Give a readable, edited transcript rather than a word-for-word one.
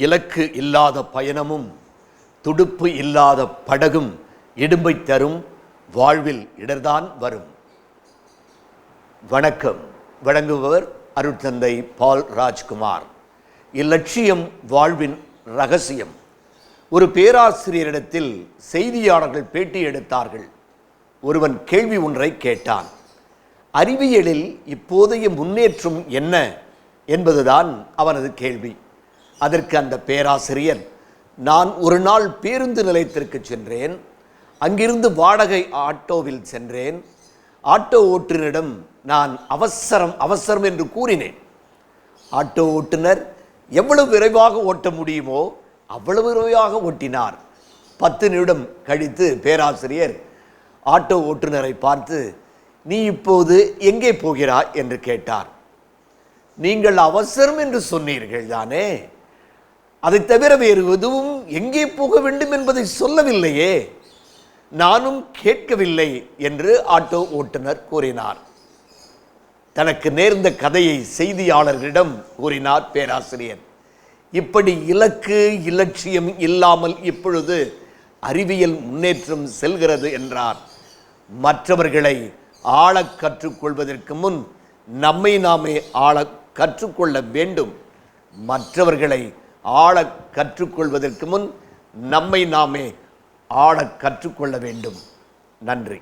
இலக்கு இல்லாத பயணமும் துடுப்பு இல்லாத படகும் இடும்பை தரும், வாழ்வில் இடர்தான் வரும். வணக்கம். வழங்குபவர் அருட்தந்தை பால் ராஜ்குமார். இலட்சியம் வாழ்வின் ரகசியம். ஒரு பேராசிரியரிடத்தில் செய்தியாளர்கள் பேட்டி எடுத்தார்கள். ஒருவன் கேள்வி ஒன்றை கேட்டான். அறிவியலில் இப்போதைய முன்னேற்றம் என்ன என்பதுதான் அவனது கேள்வி. அதற்கு அந்த பேராசிரியர், நான் ஒரு நாள் பேருந்து நிலையத்திற்கு சென்றேன். அங்கிருந்து வாடகை ஆட்டோவில் சென்றேன். ஆட்டோ ஓட்டுநரிடம் நான் அவசரம் என்று கூறினேன். ஆட்டோ ஓட்டுநர் எவ்வளவு விரைவாக ஓட்ட முடியுமோ அவ்வளவு விரைவாக ஓட்டினார். 10 நிமிடம் கழித்து பேராசிரியர் ஆட்டோ ஓட்டுநரை பார்த்து, நீ இப்போது எங்கே போகிறாய் என்று கேட்டார். நீங்கள் அவசரம் என்று சொன்னீர்கள் தானே, அதை தவிர வேறு எதுவும் எங்கே போக வேண்டும் என்பதை சொல்லவில்லையே. நானும் கேட்கவில்லை என்று ஆட்டோ ஓட்டுநர் கூறினார். தனக்கு நேர்ந்த கதையை செய்தியாளர்களிடம் கூறினார் பேராசிரியர். இப்படி இலக்கு இலட்சியம் இல்லாமல் இப்பொழுது அறிவியல் முன்னேற்றம் செல்கிறது என்றார். மற்றவர்களை ஆள கற்றுக்கொள்வதற்கு முன் நம்மை நாமே ஆள கற்றுக்கொள்ள வேண்டும். மற்றவர்களை ஆள கற்றுக்கொள்வதற்கு முன் நம்மை நாமே ஆள கற்றுக்கொள்ள வேண்டும். நன்றி.